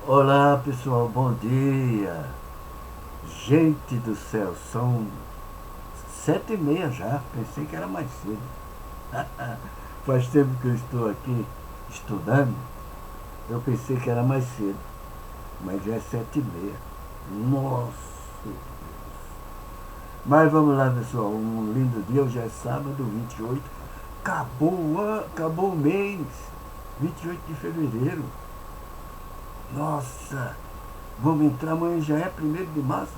Olá pessoal, bom dia. Gente do céu, são 7h30 já, pensei que era mais cedo. Faz tempo que eu estou aqui estudando, eu pensei que era mais cedo, mas já é 7h30. Nossa! Mas vamos lá pessoal, um lindo dia, hoje é sábado 28, acabou o mês, 28 de fevereiro. Nossa! Vamos entrar, amanhã já é 1º de março.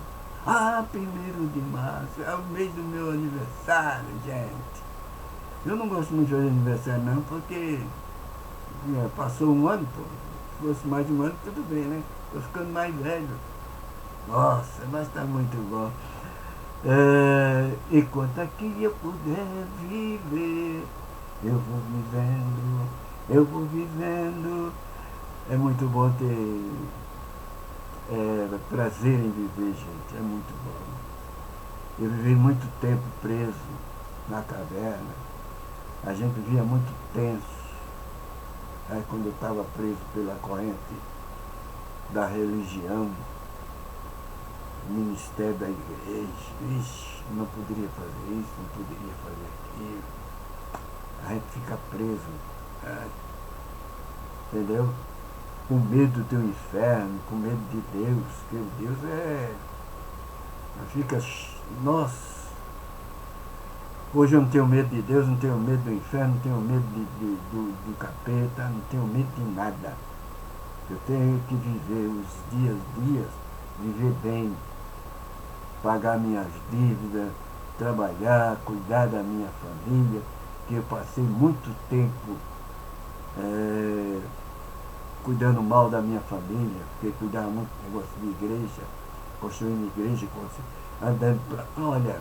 Ah, 1º de março, é o mês do meu aniversário, gente. Eu não gosto muito de aniversário não, porque passou um ano, pô. Se fosse mais de um ano, tudo bem, né? Tô ficando mais velho. Nossa, mas tá muito bom. Enquanto aqui eu puder viver, eu vou vivendo. É muito bom ter prazer em viver, gente. É muito bom. Eu vivi muito tempo preso na caverna. A gente via muito tenso. Aí quando eu estava preso pela corrente da religião, ministério da igreja, ixi, não poderia fazer isso, não poderia fazer aquilo. A gente fica preso, entendeu? Com medo do inferno, com medo de Deus, porque Deus fica. Nossa! Hoje eu não tenho medo de Deus, não tenho medo do inferno, não tenho medo do capeta, não tenho medo de nada. Eu tenho que viver os dias, viver bem, pagar minhas dívidas, trabalhar, cuidar da minha família, que eu passei muito tempo cuidando mal da minha família, porque cuidava muito do negócio de igreja, construindo igreja, andando para. Olha,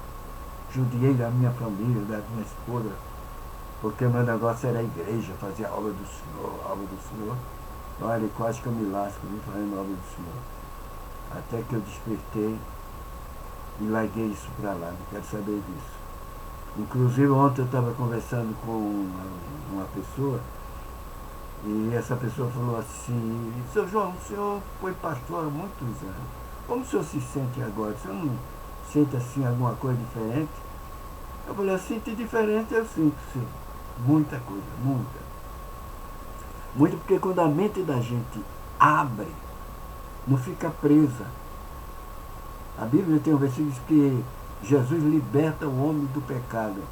judiei da minha família, da minha esposa, porque meu negócio era a igreja, fazer a obra do Senhor. Olha, quase que eu me lasco fazendo a obra do Senhor. Até que eu despertei e larguei isso para lá, não quero saber disso. Inclusive ontem eu estava conversando com uma pessoa e essa pessoa falou assim: seu João, o senhor foi pastor há muitos anos, como o senhor se sente agora? O senhor não sente assim alguma coisa diferente? Eu falei, eu sinto diferente, eu sinto sim. Muita coisa, muita. Muito porque quando a mente da gente abre, não fica presa. A Bíblia tem um versículo que Jesus liberta o homem do pecado.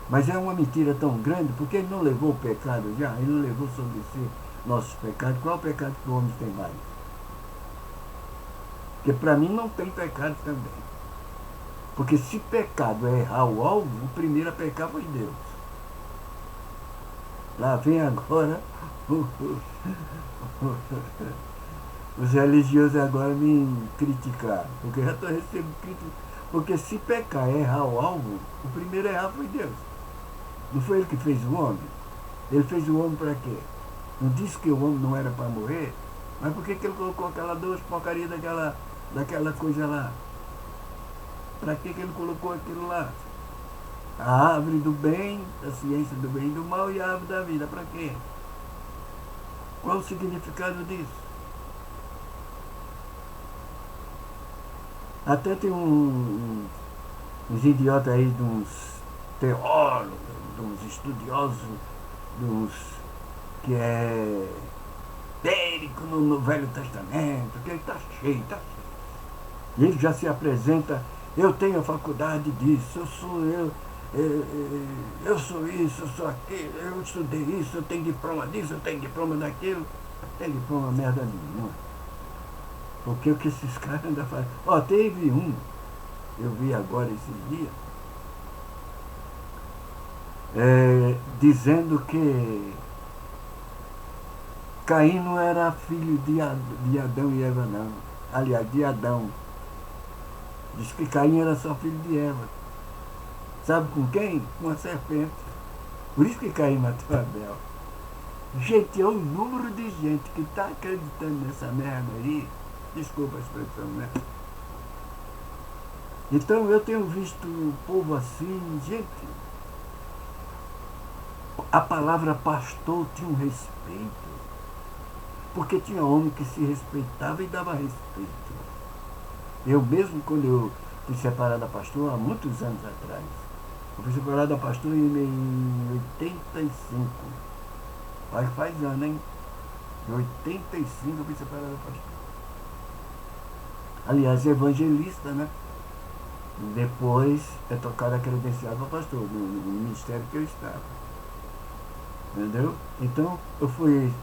Mas é uma mentira tão grande, porque ele não levou o pecado já, ele não levou sobre si nossos pecados. Qual é o pecado que o homem tem mais? Porque para mim não tem pecado também. Porque se pecado é errar o alvo, o primeiro a pecar foi Deus. Lá vem agora os religiosos agora me criticar, porque já estou recebendo crítica. Porque se pecar é errar o alvo, o primeiro a errar foi Deus. Não foi ele que fez o homem? Ele fez o homem para quê? Não disse que o homem não era para morrer? Mas por que ele colocou aquela duas porcaria daquela coisa lá? Para que ele colocou aquilo lá? A árvore do bem, a ciência do bem e do mal, e a árvore da vida. Para quê? Qual o significado disso? Até tem uns idiotas aí, de uns teólogos, de uns estudiosos, de uns que é térico no Velho Testamento, que ele está cheio, está cheio. E ele já se apresenta, eu tenho a faculdade disso, eu sou isso, eu sou aquilo, eu estudei isso, eu tenho diploma disso, eu tenho diploma daquilo. Não tem diploma merda nenhuma. Porque o que esses caras ainda fazem. Ó, teve um, eu vi agora esses dias, dizendo que Caim não era filho de Adão e Eva, não. Aliás, de Adão. Diz que Caim era só filho de Eva. Sabe com quem? Com a serpente. Por isso que Caim matou Abel. Gente, é um número de gente que está acreditando nessa merda aí. Desculpa a expressão, né? Então eu tenho visto o povo assim, gente. A palavra pastor tinha um respeito. Porque tinha homem que se respeitava e dava respeito. Eu mesmo, quando eu fui separado da pastor, há muitos anos atrás, eu fui separado da pastor em 85. Olha que faz ano, hein? Em 85 eu fui separado da pastor. Aliás, evangelista, né? Depois é tocado a credencial para pastor, no ministério que eu estava. Entendeu? Então, eu fui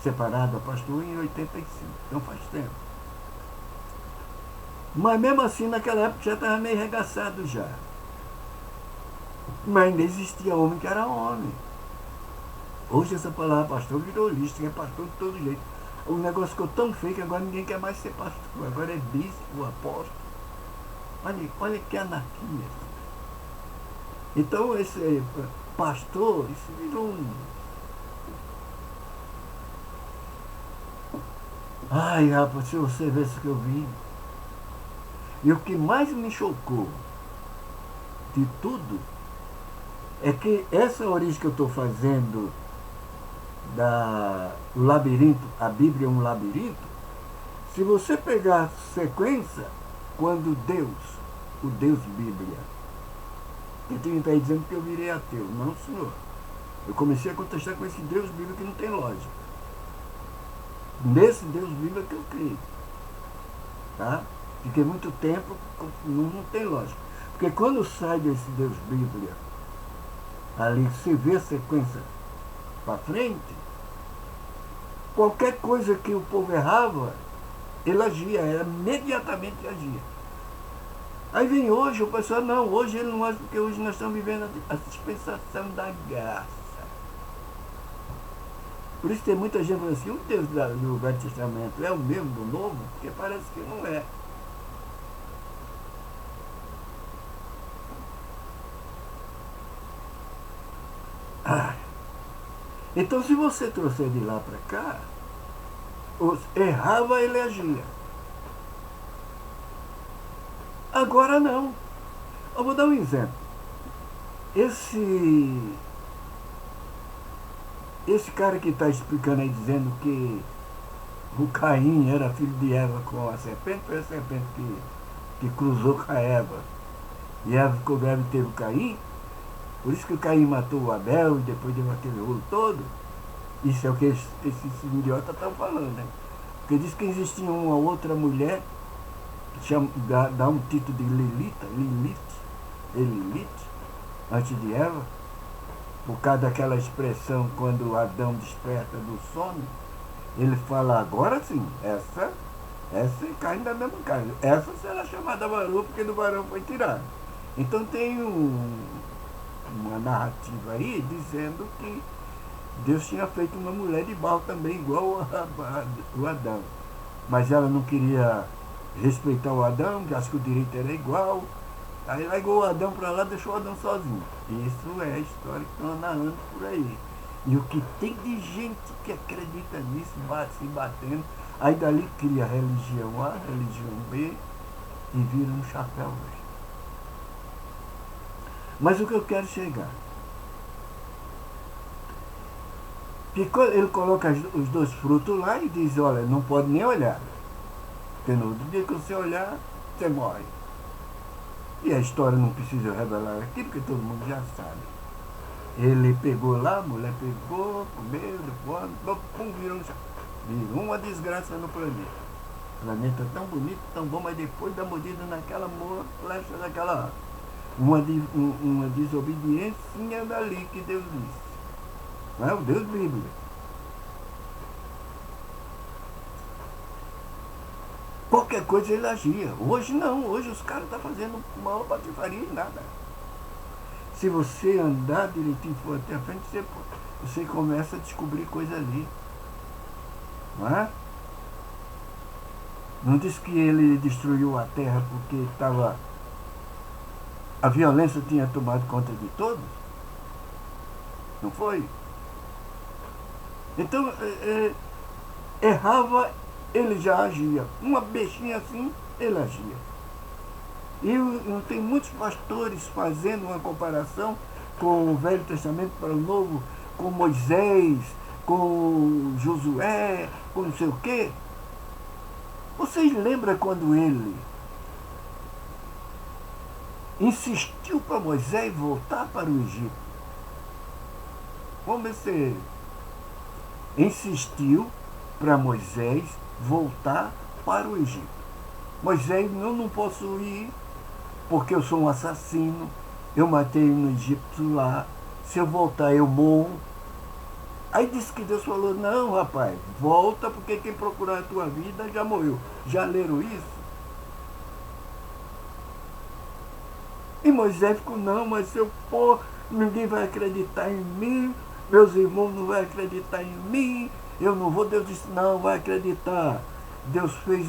separado da pastor em 85. Então faz tempo. Mas mesmo assim, naquela época já estava meio regaçado já. Mas ainda existia homem que era homem. Hoje essa palavra pastor virou lixo, é pastor de todo jeito. O negócio ficou tão feio que agora ninguém quer mais ser pastor. Agora é bispo, apóstolo. Olha que anarquia. Então esse pastor, isso virou um... Ai, rapaz, se você vê isso que eu vi. E o que mais me chocou de tudo é que essa origem que eu estou fazendo o labirinto, a Bíblia é um labirinto, se você pegar a sequência, quando Deus, o Deus Bíblia, eu tenho que estar dizendo que eu virei ateu. Não, senhor. Eu comecei a contestar com esse Deus Bíblia que não tem lógica. Nesse Deus Bíblia que eu criei. Tá? Fiquei muito tempo, não tem lógica. Porque quando sai desse Deus Bíblia, ali se vê a sequência para frente, qualquer coisa que o povo errava, ele agia, imediatamente agia. Aí vem hoje, o pessoal, não, hoje ele não age, porque hoje nós estamos vivendo a dispensação da graça. Por isso tem muita gente falando assim, o Deus do Velho Testamento é o mesmo do Novo? Porque parece que não é. Então, se você trouxer de lá para cá, errava, ele agia. Agora não. Eu vou dar um exemplo. Esse cara que está explicando aí, dizendo que o Caim era filho de Eva com a serpente, foi a serpente que cruzou com a Eva. E Eva ficou grávida e teve o Caim. Por isso que o Caim matou o Abel e depois deu aquele rolo todo. Isso é o que esses idiotas estão falando, né? Porque diz que existia uma outra mulher que dá um título de Lilith, antes de Eva, por causa daquela expressão quando Adão desperta do sono, ele fala, agora sim, essa cai da mesma carne. Essa será chamada varão, porque do varão foi tirado. Então tem uma narrativa aí dizendo que Deus tinha feito uma mulher de barro também, igual o Adão. Mas ela não queria respeitar o Adão, que acha que o direito era igual. Aí largou o Adão para lá, deixou o Adão sozinho. Isso é a história que estão narrando por aí. E o que tem de gente que acredita nisso, se batendo, aí dali cria a religião A, a religião B, e vira um chapéu. Mas o que eu quero chegar, que ele coloca os dois frutos lá e diz, olha, não pode nem olhar. Porque no outro dia que você olhar, você morre. E a história não precisa revelar aqui, porque todo mundo já sabe. Ele pegou lá, a mulher pegou, comeu, depois, pum, virou uma desgraça no planeta. O planeta é tão bonito, tão bom, mas depois da mordida naquela flecha daquela... Uma desobediência dali que Deus disse. Não é o Deus Bíblia. Qualquer coisa ele agia. Hoje não, hoje os caras estão fazendo uma patifaria e nada. Se você andar direitinho e for até a frente, você começa a descobrir coisa ali. Não é? Não disse que ele destruiu a terra porque a violência tinha tomado conta de todos? Não foi? Então, errava, ele já agia. Uma bestinha assim, ele agia. E tem muitos pastores fazendo uma comparação com o Velho Testamento para o Novo, com Moisés, com Josué, com não sei o quê. Vocês lembram quando ele insistiu para Moisés voltar para o Egito? Vamos ver se insistiu para Moisés voltar para o Egito. Moisés, eu não posso ir porque eu sou um assassino, eu matei no Egito lá, se eu voltar eu morro. Aí disse que Deus falou, não rapaz, volta porque quem procurar a tua vida já morreu. Já leram isso? E Moisés ficou, não, mas se eu for, ninguém vai acreditar em mim, meus irmãos não vão acreditar em mim, eu não vou. Deus disse, não, vai acreditar. Deus fez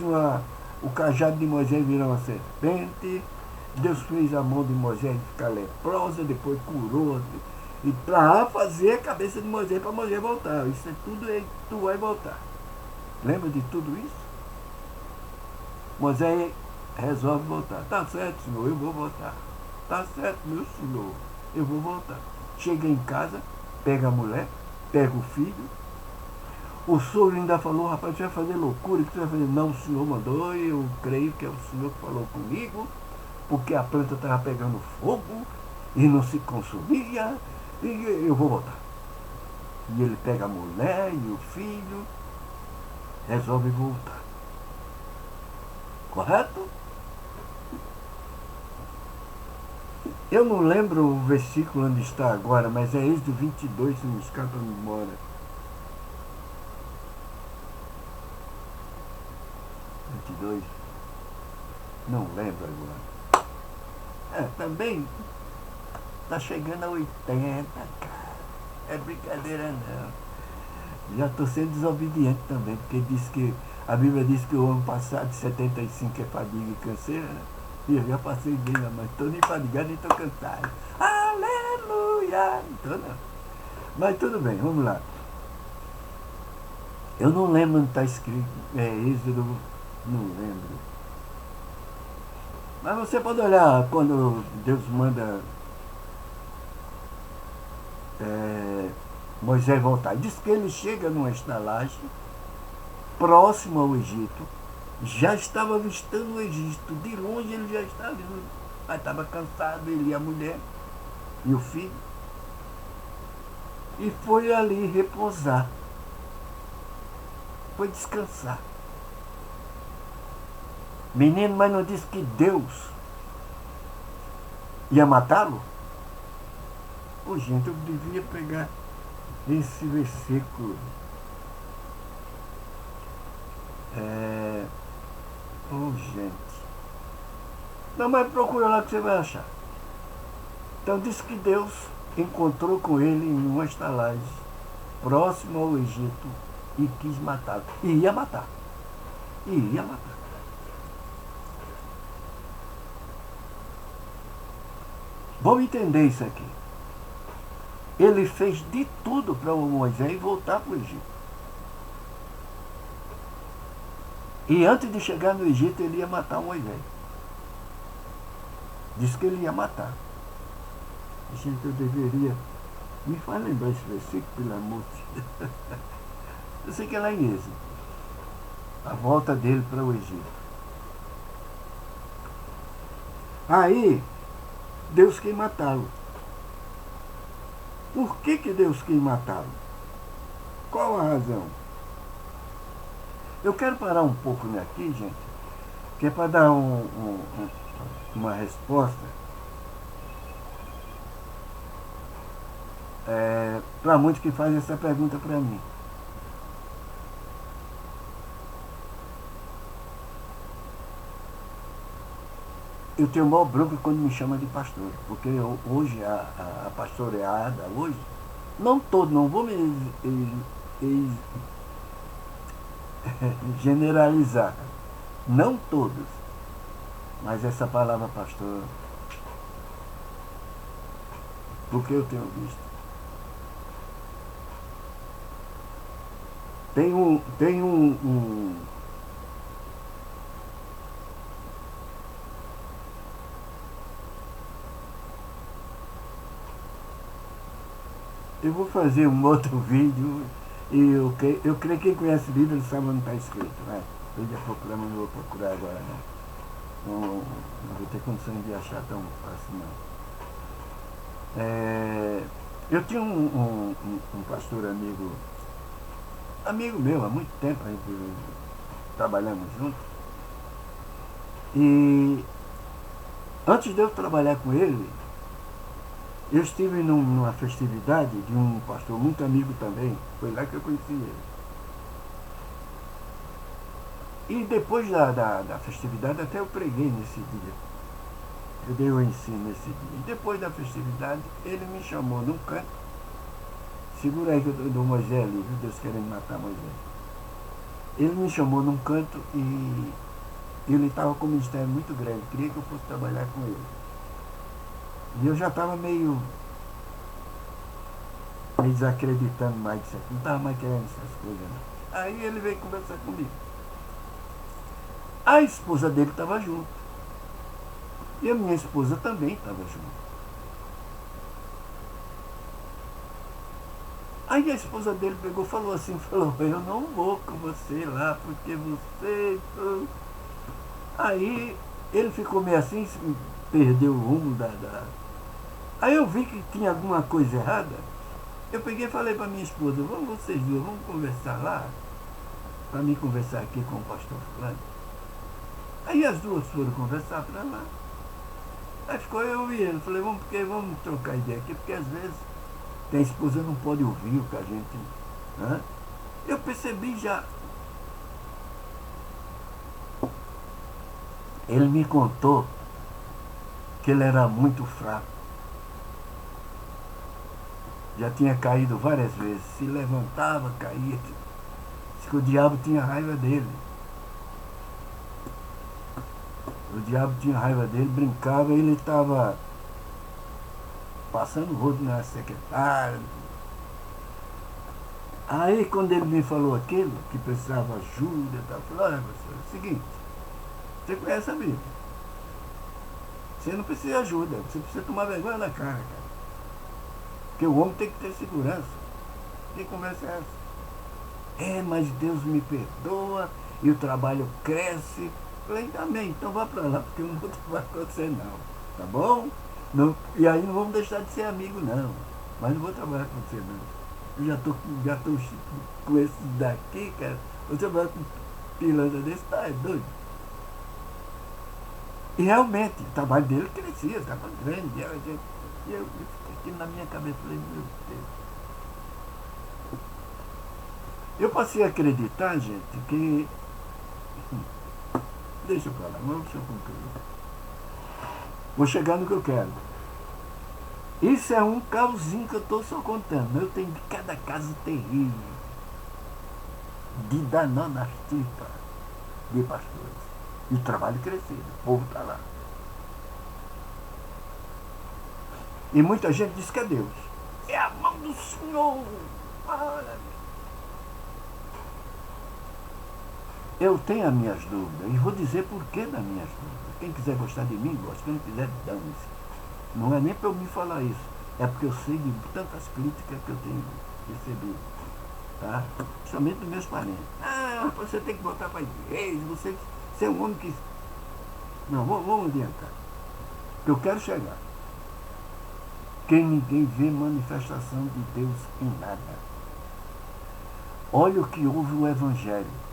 o cajado de Moisés virar uma serpente, Deus fez a mão de Moisés ficar leprosa, depois curou, e para fazer a cabeça de Moisés, para Moisés voltar. Isso é tudo, tu vai voltar. Lembra de tudo isso? Moisés resolve voltar. Tá certo, Senhor, eu vou voltar. Tá certo, meu Senhor, eu vou voltar. Chega em casa, pega a mulher, pega o filho. O sogro ainda falou, rapaz, você vai fazer loucura, o que você vai fazer? Não, o Senhor mandou, eu creio que é o Senhor que falou comigo, porque a planta estava pegando fogo e não se consumia, e eu vou voltar. E ele pega a mulher e o filho, resolve voltar. Correto? Eu não lembro o versículo onde está agora, mas é Êxodo 22, se não escapa a memória. 22? Não lembro agora. Também está chegando a 80, cara. É brincadeira não. Já estou sendo desobediente também, porque diz que a Bíblia diz que o ano passado, de 75, é fadiga e canseira, né? E eu já passei bem, mas estou nem fadigado nem estou cansado. Aleluia! Então não. Mas tudo bem, vamos lá. Eu não lembro onde está escrito. Êxodo, não lembro. Mas você pode olhar quando Deus manda Moisés voltar. Diz que ele chega numa estalagem próximo ao Egito. Já estava avistando o Egito. De longe ele já estava vendo. Mas estava cansado, ele e a mulher e o filho. E foi ali repousar. Foi descansar. Menino, mas não disse que Deus ia matá-lo? Ô, gente, eu devia pegar esse versículo. Gente. Não, mas procura lá que você vai achar. Então diz que Deus encontrou com ele em uma estalagem próximo ao Egito e quis matá-lo. E ia matar. Vamos entender isso aqui. Ele fez de tudo para o Moisés voltar para o Egito. E antes de chegar no Egito, ele ia matar Moisés. Disse que ele ia matar. Gente, eu deveria... Me faz lembrar esse versículo, pelo amor de Deus. Eu sei que é lá em Êxodo. A volta dele para o Egito. Aí, Deus quer matá-lo. Por que Deus quer matá-lo? Qual a razão? Eu quero parar um pouco aqui, gente, que é para dar uma resposta para muitos que fazem essa pergunta para mim. Eu tenho maior bronca quando me chama de pastor, porque hoje a pastoreada, hoje, não todo, não vou me generalizar, não todos, mas essa palavra pastor, porque eu tenho visto, tem eu vou fazer um outro vídeo E eu creio que quem conhece Bíblia sabe onde está escrito, né? Eu ia procurar, mas não vou procurar agora, não vou ter condições de achar tão fácil, não. Eu tinha um pastor amigo meu, há muito tempo, a gente trabalhamos juntos, e antes de eu trabalhar com ele, eu estive numa festividade de um pastor muito amigo também, foi lá que eu conheci ele. E depois da festividade, até eu preguei nesse dia, eu dei o ensino nesse dia. E depois da festividade, ele me chamou num canto. Segura aí que eu dou Moisés ali, viu? Deus querendo matar Moisés. Ele me chamou num canto e ele estava com um ministério muito grande, queria que eu fosse trabalhar com ele. E eu já estava meio desacreditando mais disso aqui, não estava mais querendo essas coisas, não. Aí ele veio conversar comigo. A esposa dele estava junto. E a minha esposa também estava junto. Aí a esposa dele pegou e falou assim, eu não vou com você lá, porque você... Aí ele ficou meio assim, perdeu o rumo Aí eu vi que tinha alguma coisa errada. Eu peguei e falei para minha esposa, vamos vocês duas, vamos conversar lá, para mim conversar aqui com o pastor fulano. Aí as duas foram conversar para lá. Aí ficou eu e ele. Falei, vamos trocar ideia aqui, porque às vezes a esposa não pode ouvir o que a gente... Né? Eu percebi já. Ele me contou que ele era muito fraco. Já tinha caído várias vezes. Se levantava, caía. Diz que o diabo tinha raiva dele. O diabo tinha raiva dele, brincava e ele estava passando o rodo na secretária. Aí quando ele me falou aquilo, que precisava ajuda, eu falei, olha, professor, é o seguinte, você conhece a Bíblia. Você não precisa de ajuda, você precisa tomar vergonha na cara, cara. Porque o homem tem que ter segurança. Que conversa é essa? Mas Deus me perdoa e o trabalho cresce. Falei, amém, então vá pra lá, porque eu não vou trabalhar com você não, tá bom? Não, e aí não vamos deixar de ser amigo não, mas não vou trabalhar com você não. Eu já tô com esse daqui, cara, você vai com pilantra desse, tá, é doido. E realmente, o trabalho dele crescia, estava grande, e eu fiquei aqui na minha cabeça, falei, meu Deus. Eu passei a acreditar, gente, que... Deixa pra lá, vamos deixa eu concluir. Vou chegar no que eu quero. Isso é um caosinho que eu estou só contando. Eu tenho de cada caso terrível. De dar nó nas tripas de pastores. E o trabalho crescendo, o povo está lá. E muita gente diz que é Deus. É a mão do Senhor. Olha. Eu tenho as minhas dúvidas, e vou dizer por que das minhas dúvidas. Quem quiser gostar de mim, gosta. Quem não quiser, dane-se. Não é nem para eu me falar isso. É porque eu sei de tantas críticas que eu tenho recebido. Tá? Principalmente dos meus parentes. Você tem que voltar para a igreja, você é um homem que... Não, vamos adiantar. Eu quero chegar. Que ninguém vê manifestação de Deus em nada. Olha o que houve o Evangelho.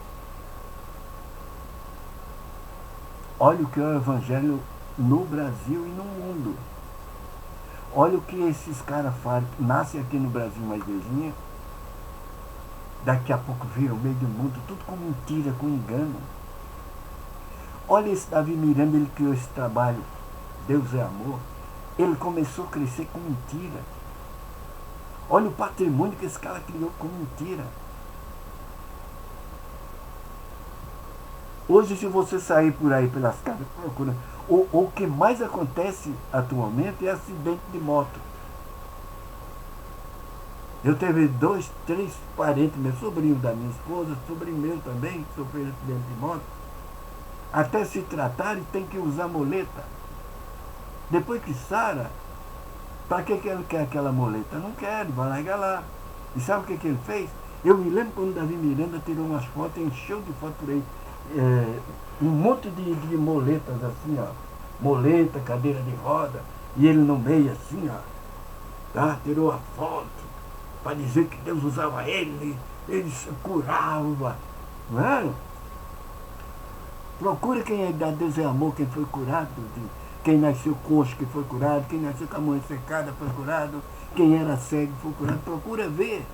Olha o que é o Evangelho no Brasil e no mundo. Olha o que esses caras fazem. Nasce aqui no Brasil uma igrejinha, daqui a pouco vira o meio do mundo, tudo com mentira, com engano. Olha esse Davi Miranda, ele criou esse trabalho, Deus é Amor. Ele começou a crescer com mentira. Olha o patrimônio que esse cara criou com mentira. Hoje, se você sair por aí pelas casas procurando, o que mais acontece atualmente é acidente de moto. Eu teve 2, 3 parentes meus, sobrinho da minha esposa, sobrinho meu também, que sofreu acidente de moto. Até se tratarem, tem que usar muleta. Depois que sara, para que ele quer aquela muleta? Não quer, ele vai largar lá. E sabe o que ele fez? Eu me lembro quando Davi Miranda tirou umas fotos, encheu de fotos por aí. Um monte de moletas assim, ó. Moleta, cadeira de roda. E ele no meio assim, ó. Tá? Tirou a foto para dizer que Deus usava ele curava. Não é? Procura quem é da Deus é amor, quem foi curado. Quem nasceu coxo que foi curado. Quem nasceu com a mão secada foi curado. Quem era cego foi curado. Procura ver.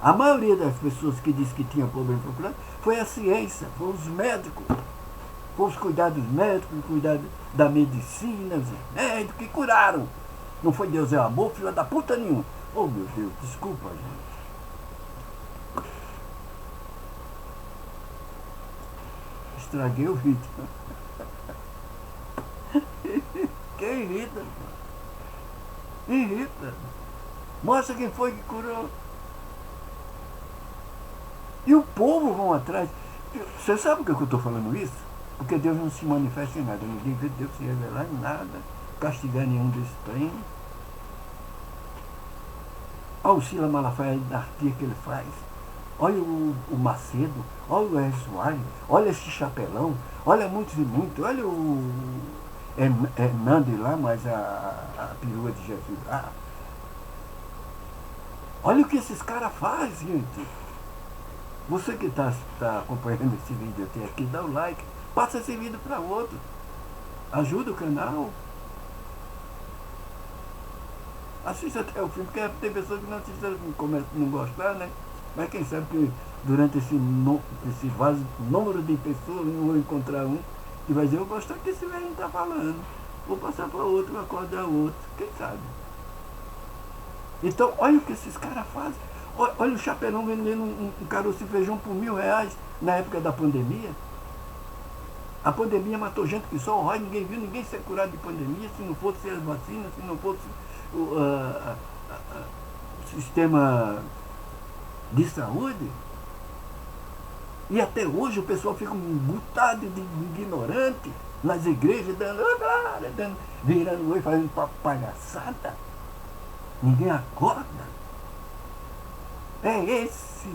A maioria das pessoas que disse que tinha problema foi curado foi a ciência, foi os médicos. Foi os cuidados médicos, cuidados da medicina, os médicos que curaram. Não foi Deus é amor, filha da puta nenhum. Oh, meu Deus, desculpa, gente. Estraguei o vídeo. Que irrita. Irrita. Mostra quem foi que curou. E o povo vão atrás. Você sabe por que eu estou falando isso? Porque Deus não se manifesta em nada. Ninguém vê Deus se revelar em nada, castigar nenhum desses trem. Olha o Silas Malafaia da artia que ele faz. Olha o Macedo. Olha o R. Soares. Olha esse chapelão. Olha muitos e muitos. Olha o Hernandes lá, mas a perua de Jesus lá. Olha o que esses caras fazem, gente. Você que está acompanhando esse vídeo até aqui, dá o like. Passa esse vídeo para outro. Ajuda o canal. Assista até o fim, porque tem pessoas que não assistem, não gostar, né? Mas quem sabe que durante esse vasto número de pessoas, não vou encontrar um que vai dizer, eu gosto que esse velho está falando. Vou passar para outro, vou acordar outro. Quem sabe? Então, olha o que esses caras fazem. Olha o Chapelão vendendo um caroço de feijão por R$1.000 na época da pandemia. A pandemia matou gente que só horror, ninguém viu ninguém ser curado de pandemia, se não fosse as vacinas, se não fosse o sistema de saúde. E até hoje o pessoal fica mutado de ignorante nas igrejas, virando oi, fazendo palhaçada. Ninguém acorda. É esse.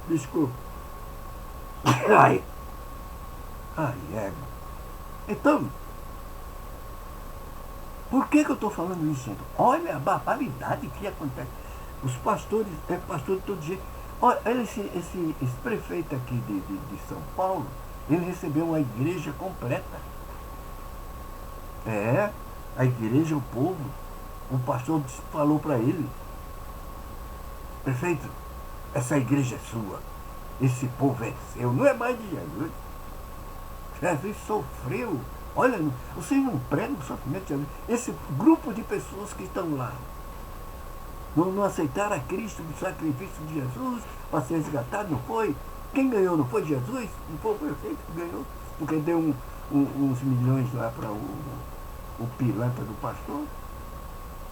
Desculpa. Ai, égua. Então, por que eu estou falando isso, gente? Olha a barbaridade que acontece. Os pastores, pastor de todo jeito. Olha, esse prefeito aqui de São Paulo, ele recebeu uma igreja completa. A igreja, o povo. O pastor falou para ele, prefeito, essa igreja é sua. Esse povo é seu, não é mais de Jesus. Jesus sofreu. Olha, vocês não pregam o sofrimento de Jesus. Esse grupo de pessoas que estão lá não aceitaram a Cristo do sacrifício de Jesus para ser resgatado, não foi? Quem ganhou não foi Jesus? Não foi o prefeito que ganhou? Porque deu uns milhões lá para o pilantra do pastor?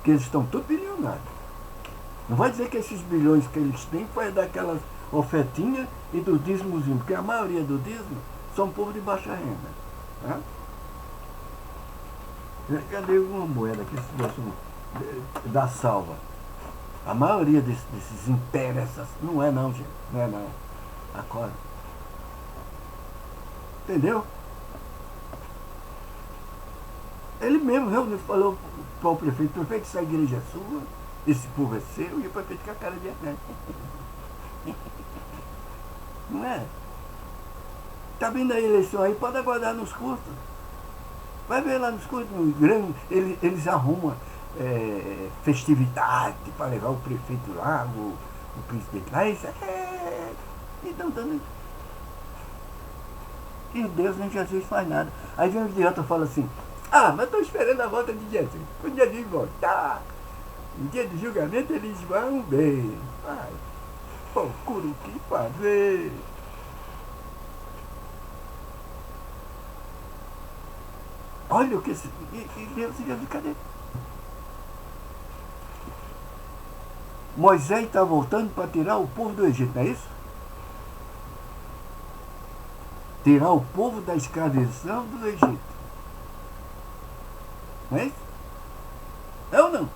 Que eles estão todos bilionários. Não vai dizer que esses bilhões que eles têm foi daquelas ofertinhas e do dízimozinho, porque a maioria do dízimo são povo de baixa renda. Tá? Cadê uma moeda que da salva? A maioria desses impérios, não é não, gente. Não é não. Acorda. Entendeu? Ele mesmo falou para o prefeito, essa igreja é sua, esse povo é seu, e o prefeito com a cara de verdade. Não é? Tá vindo a eleição aí, pode aguardar nos cursos. Vai ver lá nos cursos, eles arrumam festividade para levar o prefeito lá, o presidente lá, isso então, e Deus nem Jesus faz nada. Aí vem o idiota e fala assim, mas estou esperando a volta de Jesus. Quando Jesus voltar, no dia do julgamento eles vão ver. Vai, procura o que fazer. Olha o que esse. E Deus ia de cadê? Moisés está voltando para tirar o povo do Egito, não é isso? Tirar o povo da escravização do Egito. Não é isso? É ou não?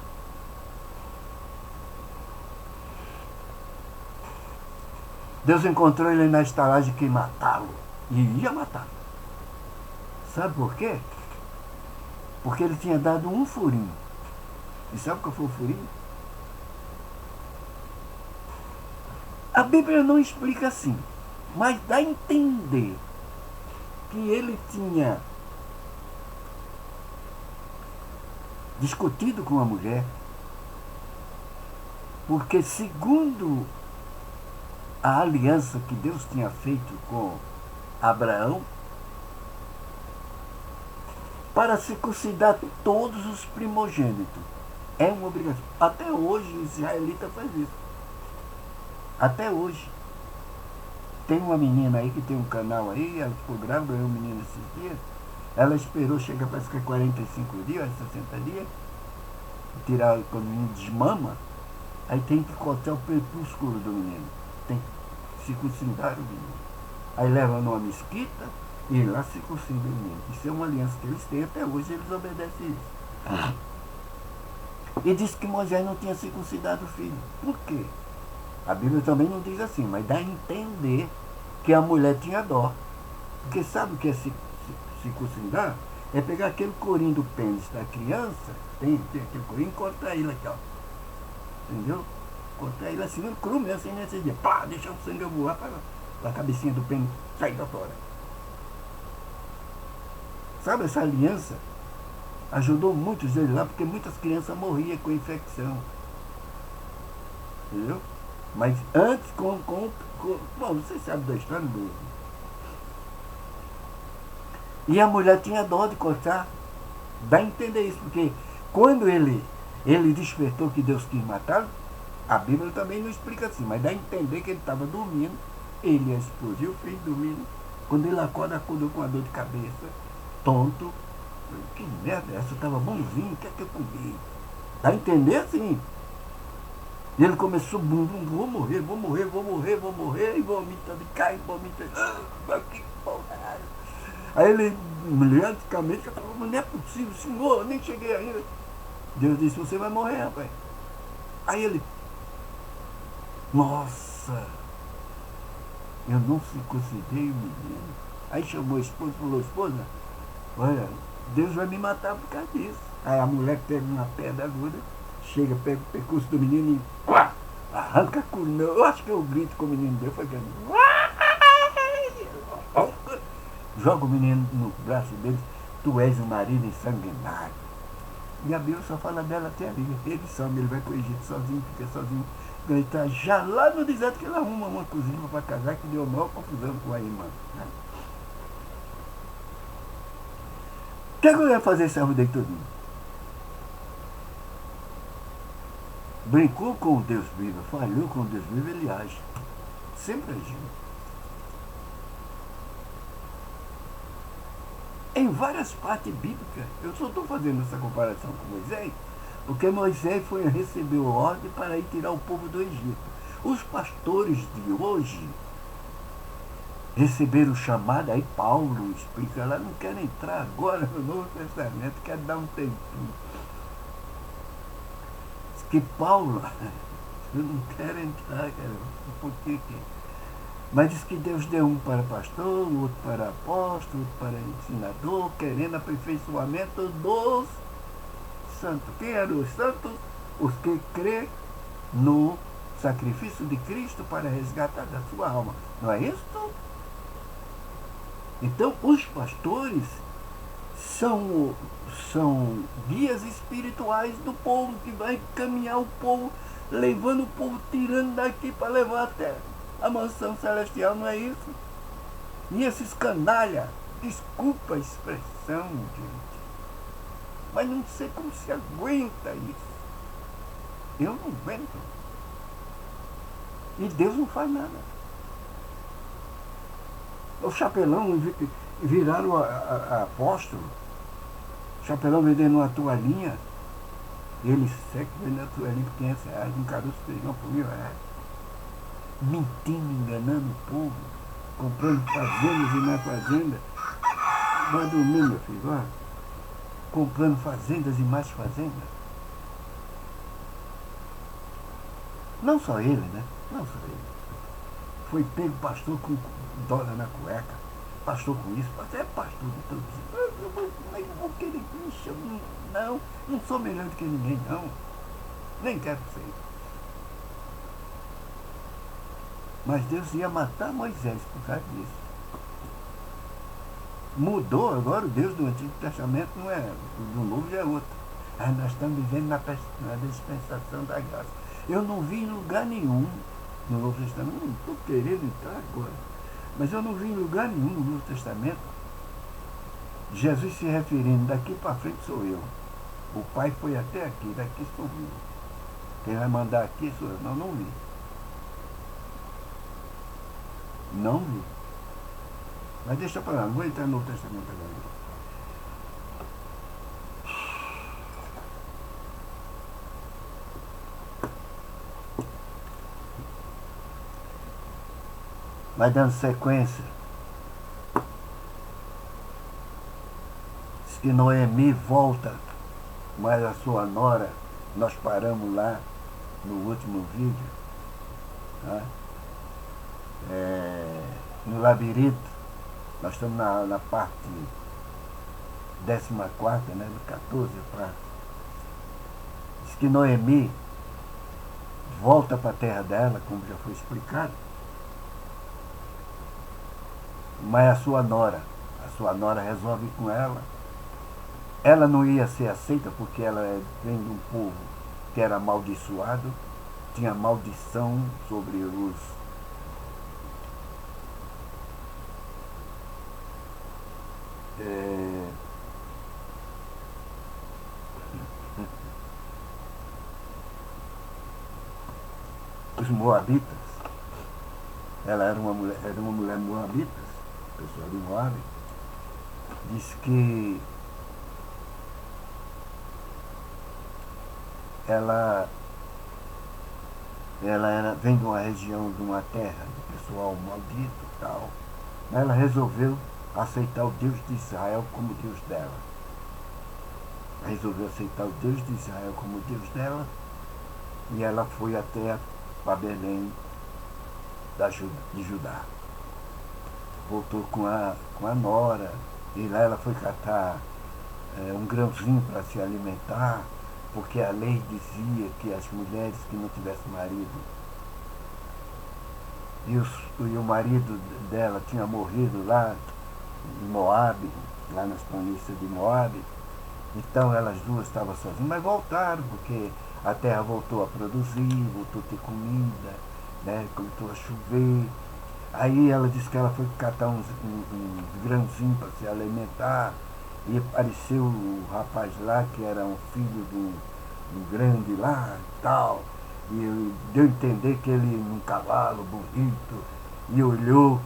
Deus encontrou ele na estalagem que ia matá-lo. E ia matá-lo. Sabe por quê? Porque ele tinha dado um furinho. E sabe qual foi o furinho? A Bíblia não explica assim, mas dá a entender que ele tinha discutido com a mulher, porque segundo a aliança que Deus tinha feito com Abraão, para circuncidar todos os primogênitos. É uma obrigação. Até hoje o israelita faz isso. Até hoje. Tem uma menina aí que tem um canal aí, ela ficou grávida, ganhou um menino esses dias. Ela esperou, chega parece que 45 dias, 60 dias, tirar quando o menino desmama, aí tem que cortar o prepúsculo do menino. Tem que circuncidar o menino. Aí leva numa mesquita e lá circuncida o menino. Isso é uma aliança que eles têm, até hoje eles obedecem isso. E disse que Moisés não tinha circuncidado o filho. Por quê? A Bíblia também não diz assim, mas dá a entender que a mulher tinha dó. Porque sabe o que é circuncidar? É pegar aquele corinho do pênis da criança, tem aquele corinho, e cortar ele aqui, ó. Entendeu? Cortar ele assim, cru mesmo, assim, nesse dia. Pá, deixa o sangue voar para a cabecinha do pênis sair da fora. Sabe, essa aliança ajudou muitos deles lá, porque muitas crianças morriam com infecção. Entendeu? Mas antes, bom, vocês sabem da história do... E a mulher tinha dó de cortar. Dá a entender isso, porque quando ele despertou que Deus quis matá-lo, a Bíblia também não explica assim, mas dá a entender que ele estava dormindo, ele ia explodir o filho dormindo. Quando ele acordou com a dor de cabeça, tonto. Que merda, essa estava bonzinho, o que é que eu comi? Dá a entender assim. E ele começou, vou morrer, e vomita, cai, vomita. Que porra. Aí ele, milianticamente, falou, não é possível, senhor, eu nem cheguei ainda. Deus disse, você vai morrer, rapaz. Aí ele, nossa, eu não circuncidei o menino. Aí chamou a esposa e falou, esposa, olha, Deus vai me matar por causa disso. Aí a mulher pega uma pedra aguda, chega, pega o percurso do menino e arranca a coluna. Eu acho que eu grito com o menino deu, foi que joga o menino no braço dele, tu és um marido ensanguenado. E a Bíblia só fala dela até ali. Ele some, ele vai pro Egito sozinho, fica sozinho. Ele está já lá no deserto que ele arruma uma cozinha para casar, que deu maior confusão com a irmã. O que eu ia fazer esse arrudeio todinho? Brincou com o Deus vivo, falhou com o Deus vivo, ele age. Sempre agiu. Em várias partes bíblicas, eu só estou fazendo essa comparação com Moisés, porque Moisés recebeu ordem para ir tirar o povo do Egito. Os pastores de hoje receberam o chamado, aí Paulo explica lá, não quero entrar agora no Novo Testamento, quero dar um tempinho. Diz que Paulo, eu não quero entrar, cara, por que? Mas diz que Deus deu um para pastor, outro para apóstolo, outro para ensinador, querendo aperfeiçoamento dos santos. Quem eram os santos? Os que crê no sacrifício de Cristo para resgatar da sua alma. Não é isso? Então, os pastores são guias espirituais do povo, que vai caminhar o povo, levando o povo, tirando daqui para levar até a mansão celestial, não é isso? E esses canalha, desculpa a expressão, gente, mas não sei como se aguenta isso. Eu não aguento. E Deus não faz nada. O chapelão viraram a apóstolo. O chapelão vendendo uma toalhinha. Ele seca vendendo a toalhinha por 500 reais, um caroço de feijão por R$1.000. Mentindo, enganando o povo, comprando fazendas e mais fazendas. Vai dormir, meu filho, vai. Comprando fazendas e mais fazendas. Não só ele, né? Não só ele. foi pego pastor com dólar na cueca, pastor com isso, você é pastor de todos isso. Mas eu vou querer que me chame? Não, não sou melhor do que ninguém, não. Nem quero ser. Mas Deus ia matar Moisés por causa disso. Mudou agora, o Deus do Antigo Testamento não é, do Novo já é outro. Nós estamos vivendo na dispensação da graça. Eu não vi em lugar nenhum no Novo Testamento, não estou querendo entrar agora, mas eu não vi em lugar nenhum no Novo Testamento Jesus se referindo, daqui para frente sou eu. O Pai foi até aqui, daqui sou eu. Quem vai mandar aqui sou eu. Não vi. Não vi. Mas deixa para lá, não vou entrar no Novo Testamento agora. Vai dando sequência. Diz que Noemi volta, mas a sua nora, nós paramos lá no último vídeo, tá? No labirinto, nós estamos na parte 14ª, né, do 14 parte. Diz que Noemi volta para a terra dela, como já foi explicado, mas a sua nora resolve ir com ela. Ela não ia ser aceita porque ela vem de um povo que era amaldiçoado, tinha maldição sobre os moabitas. Ela era uma mulher moabita, pessoa de Moab. Diz que ela vem de uma região, de uma terra, de pessoal maldito e tal. Ela resolveu aceitar o Deus de Israel como Deus dela. Resolveu aceitar o Deus de Israel como Deus dela, e ela foi até para Belém de Judá. Voltou com a nora, e lá ela foi catar um grãozinho para se alimentar, porque a lei dizia que as mulheres que não tivessem marido, e o marido dela tinha morrido lá em Moabe, lá nas planícies de Moabe, então elas duas estavam sozinhas, mas voltaram, porque a terra voltou a produzir, voltou a ter comida, né, começou a chover. Aí ela disse que ela foi catar uns grãozinhos para se alimentar, e apareceu o rapaz lá, que era um filho de um grande lá e tal, e deu a entender que ele num cavalo bonito, e olhou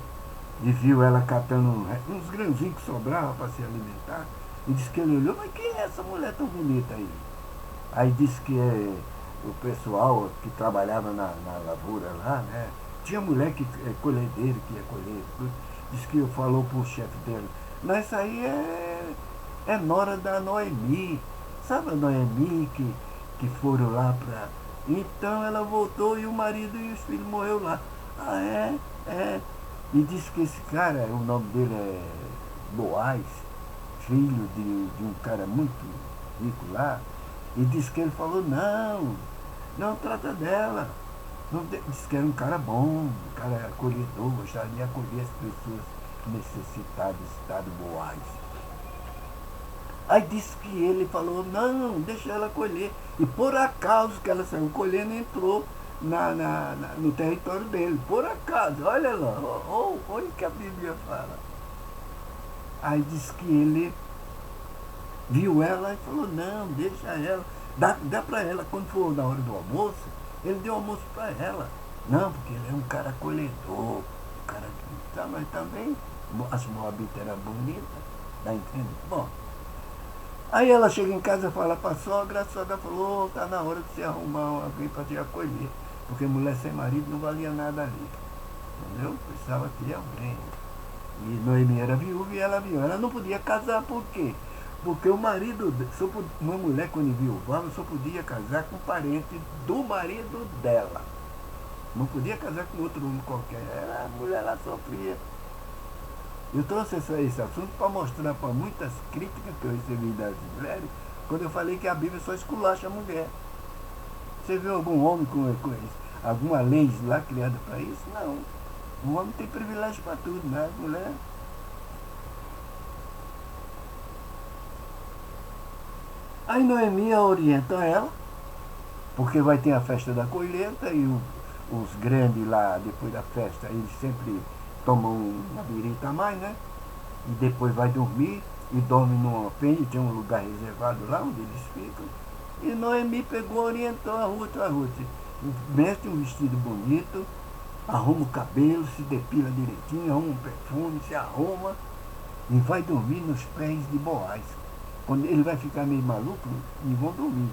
e viu ela catando uns grãozinhos que sobravam para se alimentar, e disse que ele olhou, mas quem é essa mulher tão bonita aí? Aí disse que o pessoal que trabalhava na lavoura lá, né? Tinha mulher que colhedeira, que ia colher, disse que falou pro chefe dele, não, isso aí é nora da Noemi, sabe a Noemi que foram lá para... Então ela voltou e o marido e os filhos morreu lá. E disse que esse cara, o nome dele é Boaz, filho de um cara muito rico lá, e disse que ele falou, não trata dela. Não, disse que era um cara bom, um cara acolhedor, gostaria de acolher as pessoas necessitadas, estado Boaz. Aí disse que ele falou, não, deixa ela colher. E por acaso que ela saiu colhendo, entrou no território dele. Por acaso, olha lá, olha o que a Bíblia fala. Aí disse que ele viu ela e falou, não, deixa ela, dá para ela, quando for na hora do almoço, ele deu almoço para ela. Não, porque ele é um cara acolhedor, um cara que tá, mas também as moabitas eram bonitas, tá entendendo? Bom, aí ela chega em casa e fala para a sogra falou, tá na hora de você arrumar alguém para te acolher, porque mulher sem marido não valia nada ali, entendeu? Precisava ter alguém. E Noemi era viúva e ela viúva. Ela não podia casar, por quê? Porque o marido, uma mulher quando viuvava só podia casar com parente do marido dela. Não podia casar com outro homem qualquer. A mulher lá sofria. Eu trouxe esse assunto para mostrar para muitas críticas que eu recebi das mulheres, quando eu falei que a Bíblia só esculacha a mulher. Você viu algum homem com isso? Alguma lei lá criada para isso? Não. O homem tem privilégio para tudo, né? A mulher. Aí Noemi orienta ela, porque vai ter a festa da colheita e os grandes lá, depois da festa, eles sempre tomam uma birita a mais, né? E depois vai dormir e dorme numa pende, tem um lugar reservado lá onde eles ficam. E Noemi pegou, orientou a Ruth, veste um vestido bonito, arruma o cabelo, se depila direitinho, arruma um perfume, se arruma e vai dormir nos pés de Boaz. Quando ele vai ficar meio maluco, e vão dormir.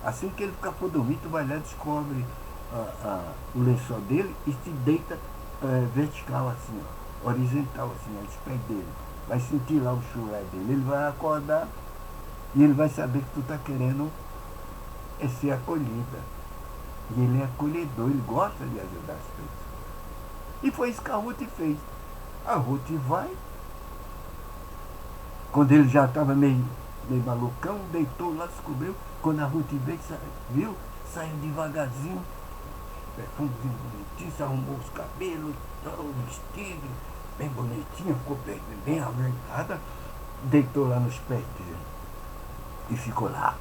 Assim que ele ficar por dormir, tu vai lá e descobre o lençol dele e se deita vertical assim, ó, horizontal assim, aos pés dele. Vai sentir lá o chulé dele. Ele vai acordar e ele vai saber que tu tá querendo ser acolhida. E ele é acolhedor, ele gosta de ajudar as pessoas. E foi isso que a Ruth fez. A Ruth vai, quando ele já estava meio malucão, deitou lá, descobriu. Quando a Ruth viu, saiu devagarzinho, perfumezinho bonitinho, se arrumou os cabelos, o vestido, bem bonitinha, ficou bem aumentada, deitou lá nos pés dele e ficou lá.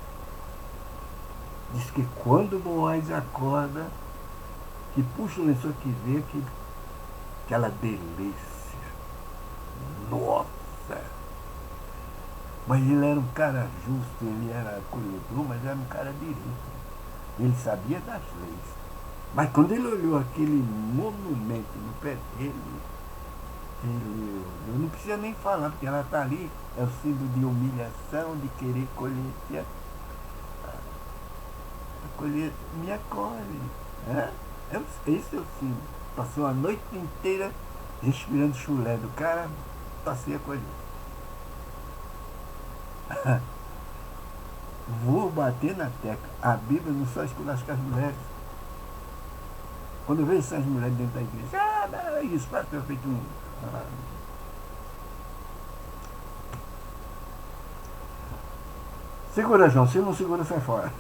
Diz que quando Boaz acorda, que puxa o lençol, que vê aquela delícia. Nossa! Mas ele era um cara justo, ele era acolhedor, mas era um cara direito. Ele sabia das leis. Mas quando ele olhou aquele monumento no pé dele, eu não precisa nem falar, porque ela está ali, é o símbolo de humilhação, de querer colher. Me acolhe. Esse é o símbolo. Passou a noite inteira respirando chulé do cara, passei a colher. Vou bater na tecla. A Bíblia não só esculacha as mulheres. Quando eu vejo essas mulheres dentro da igreja, isso, pastor, feito um. Segura, João, se não segura, sai fora.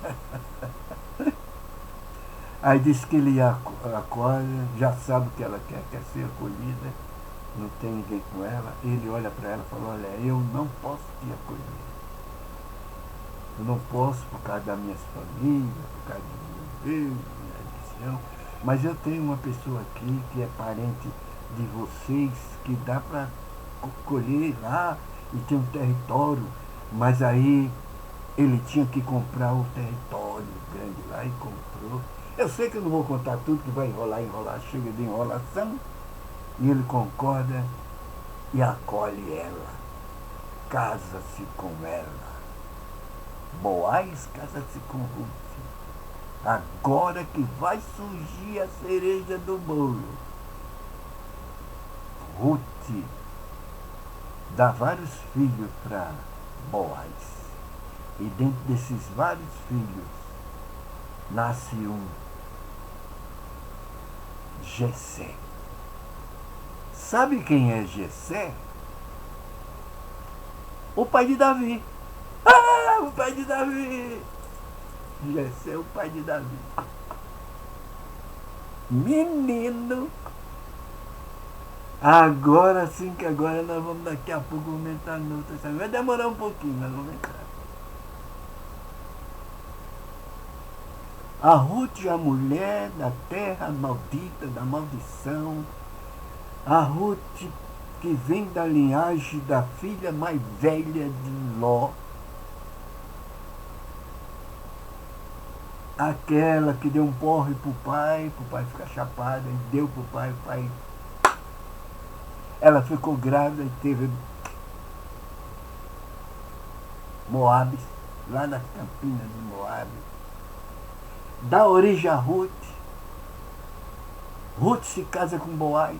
Aí diz que ele acorda, já sabe o que ela quer ser acolhida, não tem ninguém com ela. Ele olha para ela e fala: olha, eu não posso te acolher. Eu não posso por causa das minhas famílias, por causa do meu Deus, minha religião, mas eu tenho uma pessoa aqui que é parente de vocês, que dá para colher lá e tem um território, mas aí ele tinha que comprar o território grande lá e comprou. Eu sei que eu não vou contar tudo, que vai enrolar, chega de enrolação, e ele concorda e acolhe ela, casa-se com ela. Boaz casa-se com Ruth. Agora que vai surgir a cereja do bolo. Ruth dá vários filhos para Boaz. E dentro desses vários filhos nasce um Jessé. Sabe quem é Jessé? O pai de Davi. O pai de Davi. Jessé é o pai de Davi. Menino. Agora sim, que agora nós vamos daqui a pouco aumentar a nota. Vai demorar um pouquinho, mas vamos entrar. A Ruth, a mulher da terra maldita, da maldição. A Ruth que vem da linhagem da filha mais velha de Ló. Aquela que deu um porre pro pai ficar chapado, e deu pro pai, o pai. Ela ficou grávida e teve Moabe, lá nas campinas de Moabe. Dá origem a Ruth. Ruth se casa com Boaz.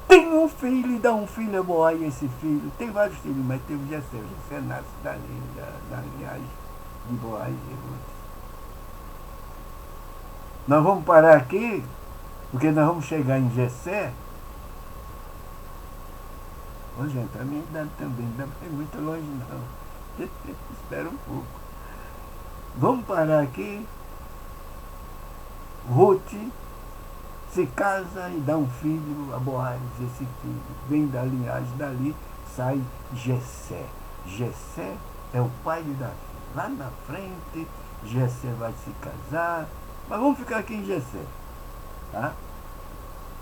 Tem um filho e dá um filho a Boaz, esse filho. Tem vários filhos, mas teve Jessé. Jessé nasce da linhagem de Boaz e Ruth. Nós vamos parar aqui, porque nós vamos chegar em Jessé. Ô, gente, a minha idade também não é muito longe, não. Espera um pouco. Vamos parar aqui. Ruth se casa e dá um filho a Boaz. Esse filho vem da linhagem, dali sai Jessé. Jessé é o pai de Davi. Lá na frente, Jessé vai se casar. Mas vamos ficar aqui em Jessé, tá?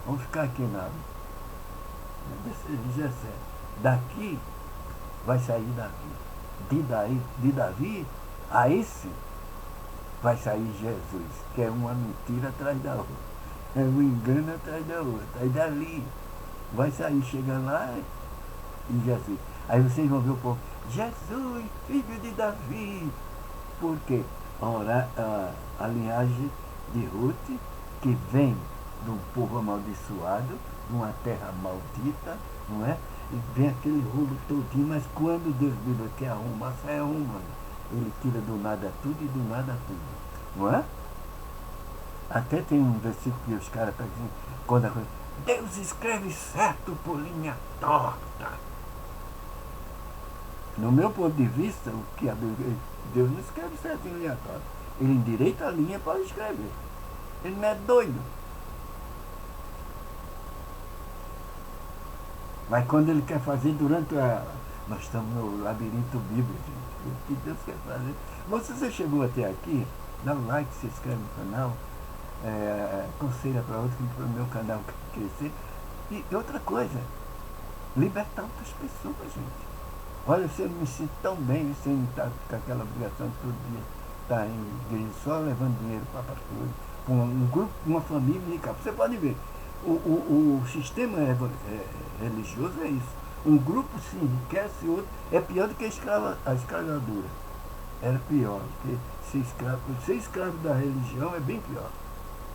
Vamos ficar aqui na Jessé. Daqui vai sair Davi. De Davi, aí sim vai sair Jesus, que é uma mentira atrás da outra. É um engano atrás da outra. Aí dali vai sair, chega lá e Jesus. Aí vocês vão ver o povo, Jesus, filho de Davi. Por quê? A linhagem de Ruth, que vem de um povo amaldiçoado, de uma terra maldita, não é? E vem aquele rolo todinho, mas quando Deus quer arrumar, sai arrumando. Ele tira do nada tudo e do nada tudo, não é? Até tem um versículo que os caras estão dizendo, quando a coisa, Deus escreve certo por linha torta. No meu ponto de vista, o que Deus não escreve certo em linha torta. Ele endireita a linha para escrever. Ele não é doido. Mas quando ele quer fazer durante a... Nós estamos no labirinto bíblico, gente. O que Deus quer fazer? Mas se você chegou até aqui, dá um like, se inscreve no canal, aconselha para outro, para o meu canal crescer. E outra coisa, libertar outras pessoas, gente. Olha, você me sinto tão bem sem estar com aquela obrigação de todo dia estar em igreja só levando dinheiro para pastores, com um grupo, uma família rica. Você pode ver, o sistema religioso é isso. Um grupo se enriquece, outro é pior do que a escravadura. Era pior, porque ser escravo da religião é bem pior.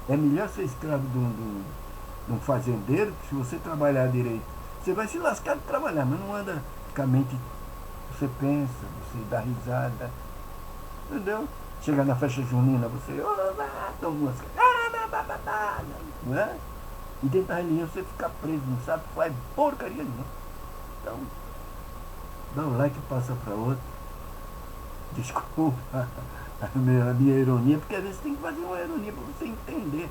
É melhor ser escravo de um fazendeiro, que se você trabalhar direito, você vai se lascar de trabalhar, mas não anda com a mente. Você pensa, você dá risada, entendeu? Chega na festa junina, você toma música, não é? E dentro da religião você fica preso, não sabe, faz porcaria nenhuma. Então, dá um like e passa para outro. Desculpa a minha ironia, porque às vezes tem que fazer uma ironia para você entender.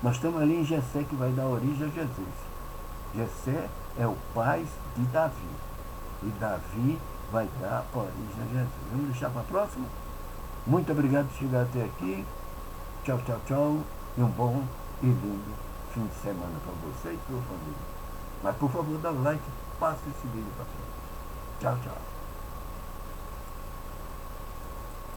Nós estamos ali em Jessé, que vai dar origem a Jesus. Jessé é o pai de Davi. E Davi vai dar origem a Jesus. Vamos deixar para a próxima? Muito obrigado por chegar até aqui. Tchau, tchau, tchau. E um bom e lindo fim de semana para você e para sua família. Mas por favor, dá um like e passa esse vídeo para frente. Tchau, tchau.